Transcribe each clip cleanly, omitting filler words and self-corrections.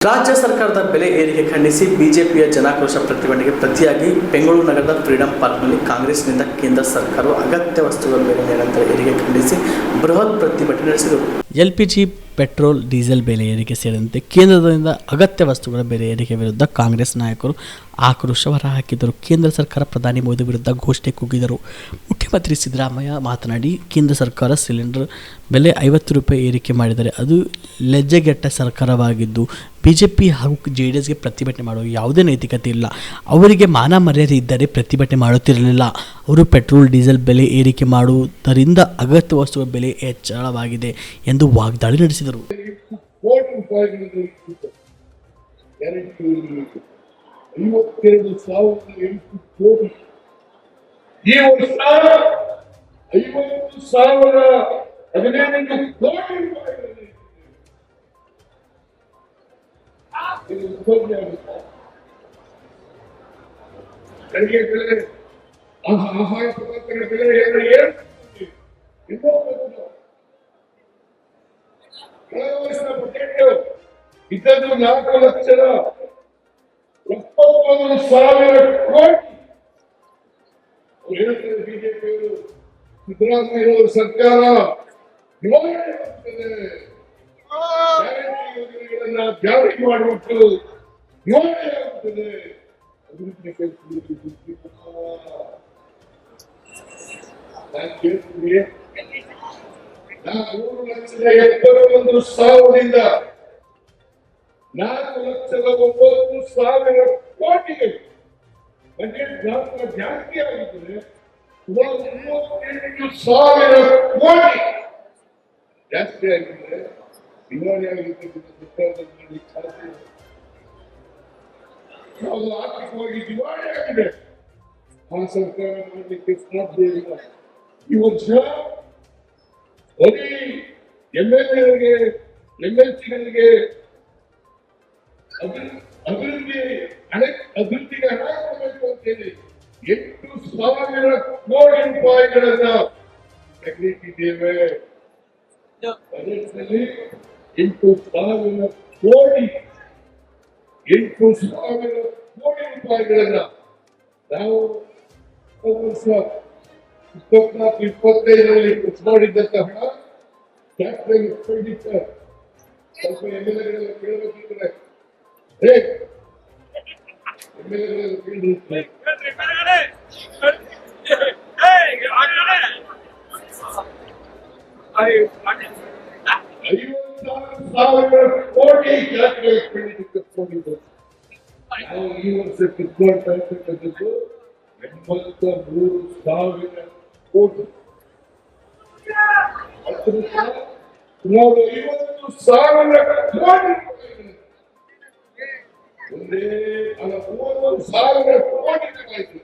ರಾಜ್ಯ ಸರ್ಕಾರದ ಬೆಲೆ ಏರಿಕೆ ಖಂಡಿಸಿ ಬಿಜೆಪಿಯ ಜನಾಕ್ರೋಶ ಪ್ರತಿಭಟನೆಗೆ ಪ್ರತಿಯಾಗಿ ಬೆಂಗಳೂರು ನಗರದ ಫ್ರೀಡಂ ಪಾರ್ಕ್ನಲ್ಲಿ ಕಾಂಗ್ರೆಸ್ನಿಂದ ಕೇಂದ್ರ ಸರ್ಕಾರವು ಅಗತ್ಯ ವಸ್ತುಗಳ ಬೆಲೆ ನಿರಂತರ ಏರಿಕೆ ಖಂಡಿಸಿ ಬೃಹತ್ ಪ್ರತಿಭಟನೆ ನಡೆಸಿದರು. ಎಲ್ಪಿಜಿ, ಪೆಟ್ರೋಲ್, ಡೀಸೆಲ್ ಬೆಲೆ ಏರಿಕೆ ಸೇರಿದಂತೆ ಕೇಂದ್ರದಿಂದ ಅಗತ್ಯ ವಸ್ತುಗಳ ಬೆಲೆ ಏರಿಕೆ ವಿರುದ್ಧ ಕಾಂಗ್ರೆಸ್ ನಾಯಕರು ಆಕ್ರೋಶ ಹೊರಹಾಕಿದರು. ಕೇಂದ್ರ ಸರ್ಕಾರ ಪ್ರಧಾನಿ ಮೋದಿ ವಿರುದ್ಧ ಘೋಷಣೆ ಕೂಗಿದರು. ಮುಖ್ಯಮಂತ್ರಿ ಸಿದ್ದರಾಮಯ್ಯ ಮಾತನಾಡಿ, ಕೇಂದ್ರ ಸರ್ಕಾರ ಸಿಲಿಂಡರ್ ಬೆಲೆ 50 ರೂಪಾಯಿ ಏರಿಕೆ ಮಾಡಿದರೆ ಅದು ಲಜ್ಜೆಗೆಟ್ಟ ಸರ್ಕಾರವಾಗಿದ್ದು ಬಿಜೆಪಿ ಹಾಗೂ ಜೆಡಿಎಸ್ಗೆ ಪ್ರತಿಭಟನೆ ಮಾಡುವ ಯಾವುದೇ ನೈತಿಕತೆ ಇಲ್ಲ. ಅವರಿಗೆ ಮಾನ ಮರ್ಯಾದೆ ಇದ್ದರೆ ಪ್ರತಿಭಟನೆ ಮಾಡುತ್ತಿರಲಿಲ್ಲ. ಅವರು ಪೆಟ್ರೋಲ್, ಡೀಸೆಲ್ ಬೆಲೆ ಏರಿಕೆ ಮಾಡುವುದರಿಂದ ಅಗತ್ಯ ವಸ್ತುಗಳ ಬೆಲೆ ಹೆಚ್ಚಳವಾಗಿದೆ ಎಂದು ವಾಗ್ದಾಳಿ ನಡೆಸಿದರು. ಕಡೆಗೆ ಬೆಲೆ ಆಹಾರ ಪದಾರ್ಥಗಳ ಬೆಲೆ ಕಳೆದ ವರ್ಷ ಬಜೆಟ್ ಇದ್ದದ್ದು 4,71,000 ಕೋಟಿ. ಹೇಳ್ತಾರೆ ಬಿಜೆಪಿಯವರು, ಸಿದ್ದರಾಮಯ್ಯ ಸರ್ಕಾರ ನಿವಾರಣೆ ಮಾಡ್ತದೆ, ಯೋಜನೆಗಳನ್ನ ಜಾರಿ ಮಾಡಿಬಿಟ್ಟು ನಿವಾರಣೆ ಆಗ್ತದೆ. ಅಭಿವೃದ್ಧಿ ನಾನು 3,71,000ದಿಂದ 4,09,000 ಕೋಟಿಗೆ ಬಜೆಟ್ ಗಾತ್ರ ಜಾಸ್ತಿ ಆಗಿದ್ದರೆ 38,000 ಕೋಟಿ ಜಾಸ್ತಿ ಆಗಿದ್ರೆ ನಿವಾರಣೆ ಆಗಿರ್ತಕ್ಕಂಥ ಸರ್ಕಾರದಲ್ಲಿ ಸಾಧ್ಯ. ನಾವು ಆರ್ಥಿಕವಾಗಿ ದಿವಾಳಿ ಆಗಿದೆ, ಆ ಸರ್ಕಾರ ಮಾಡಲಿಕ್ಕೆ ಸಾಧ್ಯ ಇಲ್ಲ. ಈ ವರ್ಷ ಬರೀ ಎಂಎಲ್ಎಗಳಿಗೆ, ಎಂಎಲ್ಸಿಗಳಿಗೆ ಅಭಿವೃದ್ಧಿಗೆ ಹಣ ಕೊಡಬೇಕು ಅಂತೇಳಿ 8,000 ಕೋಟಿ ರೂಪಾಯಿಗಳನ್ನ ತೆಗೆದಿದ್ದೇವೆ. ಬಜೆಟ್ನಲ್ಲಿ 8,000 ಕೋಟಿ ರೂಪಾಯಿಗಳನ್ನ ನಾವು ವರ್ಷ 24-25ರಲ್ಲಿ ಖರ್ಚು ಮಾಡಿದ್ದಂತ ಹಣ ಕ್ಯಾಪಿಟಲ್ ಎಕ್ಸ್ಪೆಂಡಿಚರ್. ಸ್ವಲ್ಪ ಎಂಎಲ್ಎಗಳೆಲ್ಲ ಕೇಳಬೇಕಿದ್ರೆ ಎಂಎಲ್ಎಗಳೆಲ್ಲ ಕೇಳಿದ್ರೆ 50,000 ಕೋಟಿ ಕ್ಯಾಪಿಟಲ್ ಎಕ್ಸ್ಪೆಂಡಿಚರ್ ಕೊಂಡಿದ್ದಾರೆ. ನಾವು ಈ ವರ್ಷ ಕಿತ್ಕೊಳ್ತಾ ಇರ್ತಕ್ಕಂಥದ್ದು 83,000 ಕೋಟಿ. ಸುಮಾರು 50,000 ಕೋಟಿ ಒಂದೇ 30,000 ಕೋಟಿ ಆಯ್ತು.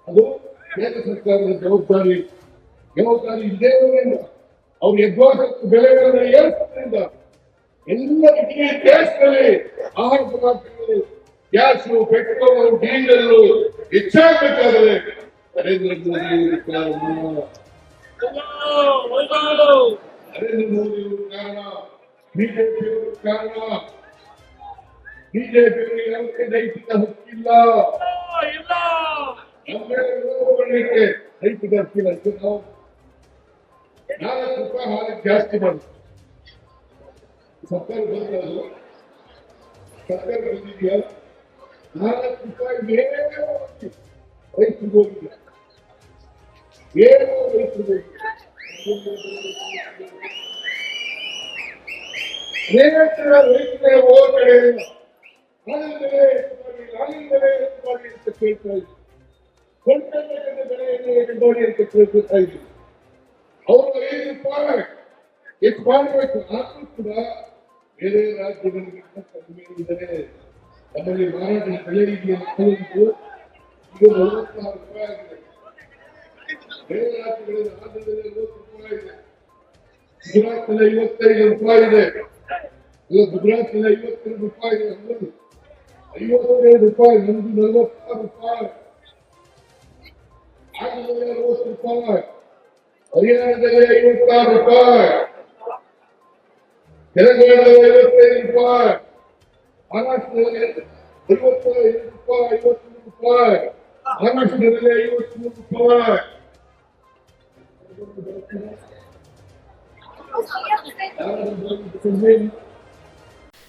ಅದು ಕೇಂದ್ರ ಸರ್ಕಾರದ ಜವಾಬ್ದಾರಿ ಇದೇ. ಅವ್ರು ಯಥಾವತ್ತು ಬೆಲೆಗಳನ್ನು ಏರಿಸೋದ್ರಿಂದ ಎಲ್ಲ ಇಡೀ ದೇಶದಲ್ಲಿ ಆಹಾರ ಪದಾರ್ಥಗಳು, ಗ್ಯಾಸು, ಪೆಟ್ರೋಲ್, ಡೀಸೆಲ್ ಹೆಚ್ಚಾಗಬೇಕಾದರೆ ನರೇಂದ್ರ ಮೋದಿಯವರು ಕಾರಣ, ನರೇಂದ್ರ ಮೋದಿಯವರು ಕಾರಣ, ಬಿಜೆಪಿಯವರು ಕಾರಣ. ಬಿಜೆಪಿಯವರಿಗೆ ಯಾವುದೇ ನೈತಿಕ ಹಕ್ಕಿಲ್ಲ, ಮಾಡಲಿಕ್ಕೆ ನೈತಿಕ ಹಕ್ಕಿಲ್ಲ. ನಾವು 4 ರೂಪಾಯಿ ಹಾಲಿಗೆ ಜಾಸ್ತಿ ಮಾಡಿ ಸರ್ಕಾರ ಬಂದದ್ದು, ಸರ್ಕಾರ ಬಂದಿದೆಯಾ 4 ರೂಪಾಯಿ ಮೇಲೆ ರೈತರಿಗೆ ಹೋಗಿಲ್ಲ, ಏನು ರೈತರಿಗೆ ರೈತರ ಹೋದ ಕಡೆ ಹಾಲಿನ ಬೆಲೆ ಹೆಚ್ಚು ಮಾಡಿ ಅಂತ ಕೇಳ್ತಾ ಇದ್ದೀವಿ. ನೋಡಿ ಅಂತ ಕೇಳ್ಕೊತಾ ಇದ್ದೀವಿ. ಅವರು ₹5 ಎಷ್ಟು ಮಾಡಬೇಕು, ಆದ್ರೂ ಕೂಡ ಬೇರೆ ರಾಜ್ಯಗಳಿಗಿಂತ ಕಡಿಮೆ ಇದ್ದಾರೆ. ನಮ್ಮಲ್ಲಿ ಮಾರಾಟ ಬೆಲೆ ಇದೆಯಾ ಈಗ ₹46 ಆಗಿದೆ. ಬೇರೆ ರಾಜ್ಯಗಳಲ್ಲಿ ಆಂಧ್ರದಲ್ಲಿ ₹50 ಇದೆ, ಗುಜರಾತ್ನಲ್ಲಿ ₹55 ಇದೆ, ಗುಜರಾತ್ನಲ್ಲಿ ₹52 ಇದೆ, ₹52, ನಮ್ದು ₹46, ಆಂಧ್ರದಲ್ಲಿ ₹60, ಹರಿಯಾಣದಲ್ಲಿ ₹56, ತೆಲಂಗಾಣದಲ್ಲಿ ₹55, ಮಹಾರಾಷ್ಟ್ರದಲ್ಲಿ ₹52, ಮಹಾರಾಷ್ಟ್ರದಲ್ಲಿ ₹53.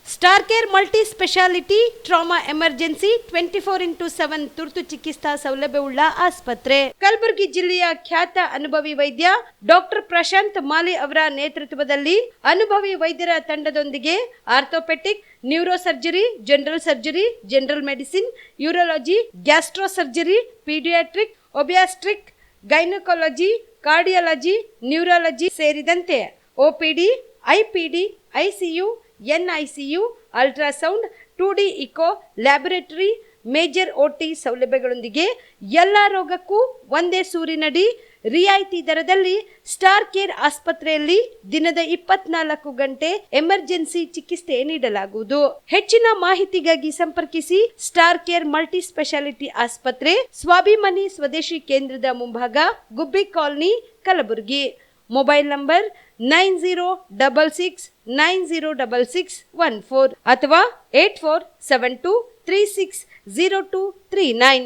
Star care multi speciality trauma emergency 24x7 ತುರ್ತು ಚಿಕಿತ್ಸಾ ಸೌಲಭ್ಯವುಳ್ಳ ಆಸ್ಪತ್ರೆ. ಕಲಬುರಗಿ ಜಿಲ್ಲೆಯ ಖ್ಯಾತ ಅನುಭವಿ ವೈದ್ಯ ಡಾಕ್ಟರ್ ಪ್ರಶಾಂತ್ ಮಾಲಿ ಅವರ ನೇತೃತ್ವದಲ್ಲಿ ಅನುಭವಿ ವೈದ್ಯರ ತಂಡದೊಂದಿಗೆ orthopaedic, neuro surgery, general surgery, general medicine, urology, gastro surgery, paediatric, obstetric, gynaecology, cardiology, neurology ಸೇರಿದಂತೆ OPD, IPD, ICU, NICU, ultrasound, 2D echo, laboratory, major OT ಸೌಲಭ್ಯಗಳೊಂದಿಗೆ ಎಲ್ಲ ರೋಗಕ್ಕೂ ಒಂದೇ ಸೂರಿನಡಿ ರಿಯಾಯಿತಿ ದರದಲ್ಲಿ ಸ್ಟಾರ್ ಕೇರ್ ಆಸ್ಪತ್ರೆಯಲ್ಲಿ ದಿನದ 24 ಗಂಟೆ ಎಮರ್ಜೆನ್ಸಿ ಚಿಕಿತ್ಸೆ ನೀಡಲಾಗುವುದು. ಹೆಚ್ಚಿನ ಮಾಹಿತಿಗಾಗಿ ಸಂಪರ್ಕಿಸಿ ಸ್ಟಾರ್ ಕೇರ್ ಮಲ್ಟಿ ಸ್ಪೆಷಾಲಿಟಿ ಆಸ್ಪತ್ರೆ, ಸ್ವಾಭಿಮಾನಿ ಸ್ವದೇಶಿ ಕೇಂದ್ರದ ಮುಂಭಾಗ, ಗುಬ್ಬಿ ಕಾಲನಿ, ಕಲಬುರಗಿ. ಮೊಬೈಲ್ ನಂಬರ್ 9066906614 ಅಥವಾ 8472360239.